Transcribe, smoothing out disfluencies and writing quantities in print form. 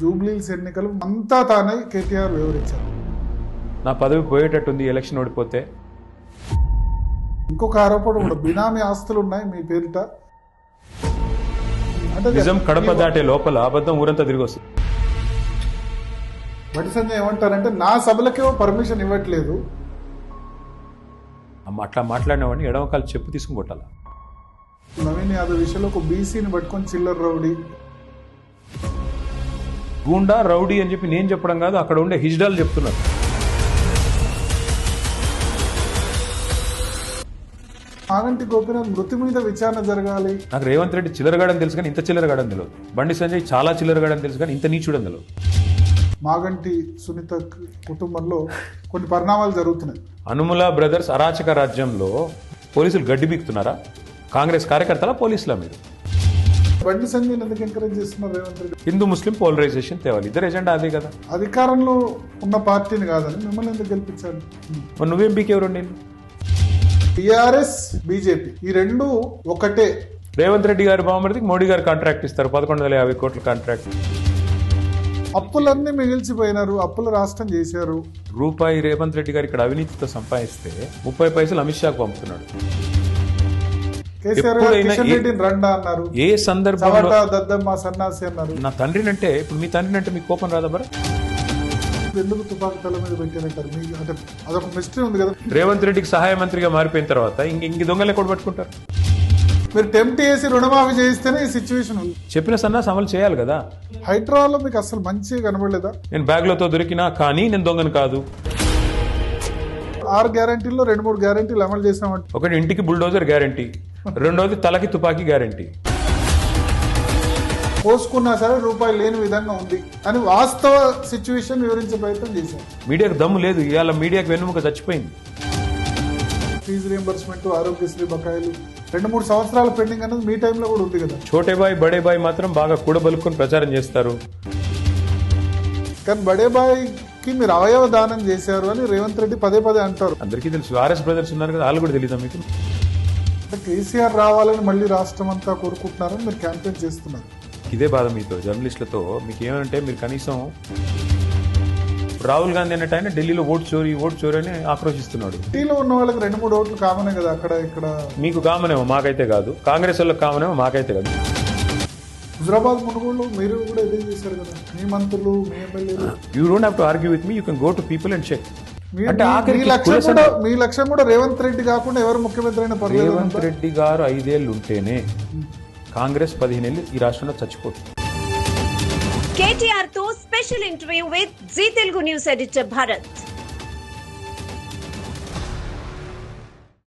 జూబ్లీహిల్స్ ఎన్నికలు అంతా తానే కేటీఆర్ వివరించారు. నా పదవి పోయేటట్టుంది ఎలక్షన్ ఓడిపోతే. ఇంకొక ఆరోపణ కూడా బినామీ ఆస్తులు ఉన్నాయి మీ పేరిట. అంటే నిజం కడప దాటే లోపల అబద్ధం ఊరంతా తిరిగి వస్తుంది. బండి సంజయ్ ఏమంటారంటే నా సభలకే పర్మిషన్ ఇవ్వట్లేదు. అట్లా మాట్లాడినవాడిని ఎడమకాలు చెప్పు తీసుకుని కొట్టాల. నవీన్ యాదవ్ విషయంలో ఒక బీసీని పట్టుకొని చిల్లర రౌడీ గూండా రౌడీ అని చెప్పి నేను చెప్పడం కాదు, అక్కడ ఉండే హిజ్డాలు చెప్తున్నారు. మాగంటి గోపీనాథ్ మృతి మీద విచారణ జరగాలి. నాకు రేవంత్ రెడ్డి చిల్లరగాడని తెలుసు కానీ ఇంత చిల్లరగాడని తెలియదు. బండి సంజయ్ చాలా చిల్లరగాడని తెలుసు కానీ ఇంత నీచుడని తెలియదు. మాగంటి సునీత కుటుంబంలో కొన్ని పరిణామాలు జరుగుతున్నాయి. అనుముల బ్రదర్స్ అరాచక రాజ్యంలో పోలీసులు గడ్డి బీక్తున్నారా? కాంగ్రెస్ కార్యకర్తల పోలీసులా మీరు? బండి సంజయ్ ఎందుకు ఎంకరేజ్ చేస్తున్నారు రేవంత్ రెడ్డి? హిందూ ముస్లిం పోలరైజేషన్ తేవాలి, ఇద్దరు ఎజెండా అదే కదా. అధికారంలో ఉన్న పార్టీని కాదని మిమ్మల్ని ఎందుకు గెలిపించాలి? మరి నువ్వేం బీకేవరు? నేను టిఆర్ఎస్ బీజేపీ ఈ రెండు ఒకటే. రేవంత్ రెడ్డి గారి బావమరిదికి మోడీ గారు కాంట్రాక్ట్ ఇస్తారు, 1150 కోట్ల కాంట్రాక్ట్. అప్పులన్నీ మిగిల్చిపోయినారు, అప్పుల రాష్ట్రం చేశారు. రూపాయి రేవంత్ రెడ్డి గారు ఇక్కడ అవినీతితో సంపాదిస్తే 30 పైసలు అమిత్ షాకు పంపుతున్నాడు. కేసీఆర్ కిషన్ రెడ్డిని రండా అన్నారు, ఏ సందర్భంలో దద్దమ్మ సన్నాసి అన్నారు. నా తండ్రిని అంటే ఇప్పుడు మీ తండ్రిని అంటే మీకు కోపం రాదా? బరా ఎందుకు తుపాకు తల మీద పెట్టారంటారు? అంటే అదొక మిస్టరీ ఉంది కదా. రేవంత్ రెడ్డికి సహాయ మంత్రిగా మారిపోయిన తర్వాత ఇంక దొంగలే కూడా పట్టుకుంటారు. మీరు టెంప్ట్ చేసి రుణమాఫీ చేయిస్తేనే ఈ సిచ్యువేషన్ ఉంది. చెప్పిన సన్నాసి అమలు చేయాలి కదా. హైడ్రాలో మీకు అసలు మంచిగా కనబడలేదా? నేను బ్యాగ్లతో దొరికినా కానీ నేను దొంగను కాదు. 6 గ్యారంటీల్లో 2-3 గ్యారంటీలు అమలు చేసినామంటే, ఒకటి ఇంటికి బుల్డోజర్ గ్యారంటీ, రెండోది తలకి తుపాకీ గ్యారంటీ. పోసుకున్నా సరే రూపాయి లేని విధంగా ఉంది అని వాస్తవ సిచ్యువేషన్ వివరించే ప్రయత్నం చేశారు. మీడియాకు దమ్ము లేదు, ఇవాళ మీడియాకు వెన్నుముక చచ్చిపోయింది. ఫీజు రియంబర్స్మెంట్, ఆరోగ్యశ్రీ బకాయిలు 2-3 సంవత్సరాల పెండింగ్ అనేది మీ టైంలో కూడా ఉంది కదా. చోటే బాయ్ బడే బాయ్ మాత్రం బాగా కూడబలుకొని ప్రచారం చేస్తారు. కానీ బడే బాయ్కి మీరు అవయవ దానం చేశారు అని రేవంత్ రెడ్డి పదే అంటారు. అందరికీ తెలుసు. ఆర్ఎస్ బ్రదర్స్ ఉన్నారు కదా, వాళ్ళు కూడా తెలియదా మీకు? అంటే కేసీఆర్ రావాలని మళ్ళీ రాష్ట్రం అంతా కోరుకుంటున్నారని మీరు క్యాంపెయిన్ చేస్తున్నారు. ఇదే బాధ మీతో జర్నలిస్టులతో. మీకు ఏమంటే మీరు కనీసం రాహుల్ గాంధీ అన్నట్టు ఆయన ఢిల్లీలో ఓటు చోరీ అని ఆక్రోశిస్తున్నాడు. ఢిల్లీలో ఉన్న వాళ్ళకి 2-3 ఓట్లు కామనే కదా అక్కడ ఇక్కడ. మీకు కామనేమో, మాకైతే కాదు. కాంగ్రెస్ వాళ్ళకి కామనేమో, మాకైతే కాదు. హుజరాబాద్ మునుగోడులో మీరు కూడా ఇదే చేశారు కదా, మీ మంత్రులు మీ ఎమ్మెల్యేలు. You don't have to argue with me, you can go to people and check. మీ లక్ష్యం కూడా రేవంత్ రెడ్డి కాకుండా ఎవరు ముఖ్యమంత్రి అయినా పర్లేదు. రేవంత్ రెడ్డి గారు 5 ఏళ్ళు ఉంటేనే కాంగ్రెస్ 15 ఏళ్ళు ఈ రాష్ట్రంలో చచ్చిపోతుంది. కేటీఆర్ తో special interview with Zee Telugu news editor Bharat.